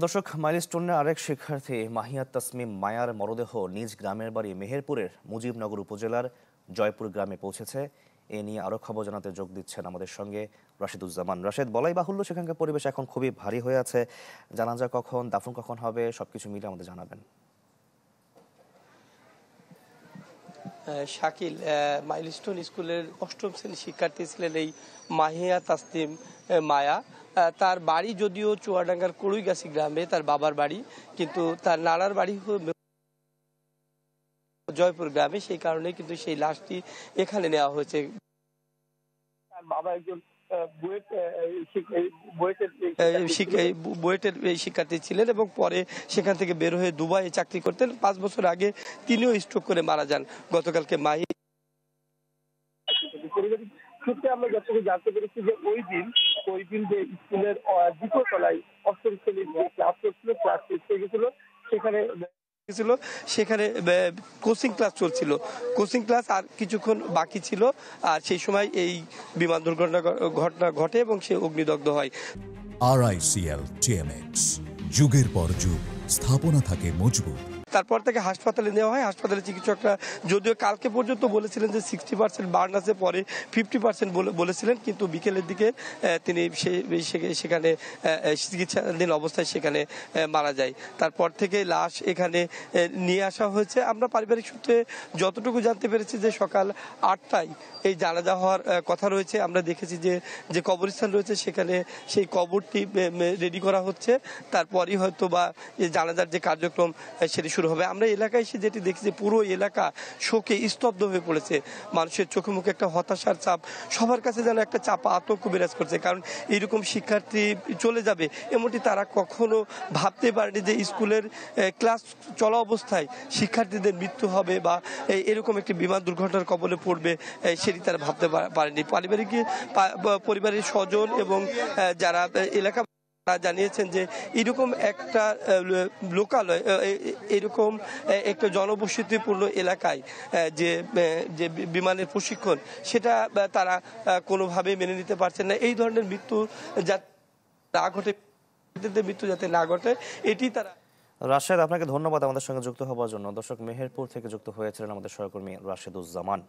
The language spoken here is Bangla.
দর্শক, মাইলস্টোনের আরেক শিক্ষার্থী মাহিয়া তাসমিম মায়ার মরদেহ নিজ গ্রামের বাড়ি মেহেরপুরের মুজিবনগর উপজেলার জয়পুর গ্রামে পৌঁছেছে। এ নিয়ে আরো খবর জানাতে যোগ দিচ্ছেন আমাদের সঙ্গে রাশেদুজ্জামান। রাশেদ, বলাই বাহুল্য সেখানকার পরিবেশ এখন খুবই ভারী হয়ে আছে। জানাজা কখন, দাফন কখন হবে, সবকিছু মিলে আমাদের জানাবেন। শাকিল, মাইলস্টোন স্কুলের অষ্টম শ্রেণীর শিক্ষার্থী ছিলেন এই মাহিয়া তাসনিম মায়া। তার বাড়ি যদিও চুয়াডাঙ্গার কড়ুইগাছি গ্রামে তার বাবার বাড়ি, কিন্তু তার নানার বাড়ি জয়পুর গ্রামে। সেই কারণে কিন্তু সেই লাশটি এখানে নেওয়া হয়েছে। তার বাবা একজন বুয়েটের শিক্ষার্থী ছিলেন এবং পরে সেখান থেকে বের হয়ে দুবাইয়ে চাকরি করতেন। 5 বছর আগে তিনিও স্ট্রোক করে মারা যান। গতকালকে সূত্রে আমরা যতটুকু জানতে পেরেছি যে ওই দিন যে স্কুলের দ্বিতীয় তলায় অষ্টম শ্রেণীর যে ক্লাস চলছিল, ক্লাস শেষ হয়ে গেছিল, সেখানে কোচিং ক্লাস চলছিল। কোচিং ক্লাস আর কিছুক্ষণ বাকি ছিল, আর সেই সময় এই বিমান ঘটনা ঘটে এবং সে অগ্নিদগ্ধ হয়। RICL TMX, যুগের পর যুগ স্থাপনা থাকে মজবুত। তারপর থেকে হাসপাতালে নেওয়া হয়। হাসপাতালে চিকিৎসকরা যদিও কালকে পর্যন্ত বলেছিলেন যে 60% বার্ন আছে, পরে 50% বলেছিলেন, কিন্তু বিকেলের দিকে তিনি সেখানে চিকিৎসাধীন অবস্থায় সেখানে মারা যায়। তারপর থেকে লাশ এখানে নিয়ে আসা হয়েছে। আমরা পারিবারিক সূত্রে যতটুকু জানতে পেরেছি যে সকাল 8টায় এই জানাজা হওয়ার কথা রয়েছে। আমরা দেখেছি যে কবরস্থান রয়েছে সেখানে সেই কবরটি রেডি করা হচ্ছে। তারপরই হয়তো বা জানাজার যে কার্যক্রম সেটি শুরু হবে। আমরা এলাকায় এসে যেটি দেখছি, পুরো এলাকা শোকে স্তব্ধ হয়ে পড়েছে। মানুষের চোখে মুখে একটা হতাশার ছাপ, সবার কাছে যেন একটা চাপা আতঙ্ক বিরাজ করছে। কারণ এরকম শিক্ষার্থী চলে যাবে এমনটি তারা কখনো ভাবতে পারেনি যে স্কুলের ক্লাস চলা অবস্থায় শিক্ষার্থীদের মৃত্যু হবে বা এরকম একটি বিমান দুর্ঘটনার কবলে পড়বে, সেটি তারা ভাবতে পারেনি। পরিবারের স্বজন এবং যারা এলাকা জানিয়েছেন যে এরকম একটা লোকালয়, এরকম একটা জনবসতিপূর্ণ এলাকায় যে বিমানের প্রশিক্ষণ, সেটা তারা কোনোভাবে মেনে নিতে পারছেন না। এই ধরনের মৃত্যু যাতে না ঘটে এটি তারা। রাশেদ, আপনাকে ধন্যবাদ আমাদের সঙ্গে যুক্ত হওয়ার জন্য। দর্শক, মেহেরপুর থেকে যুক্ত হয়েছিলেন আমাদের সহকর্মী রাশেদুজ্জামান।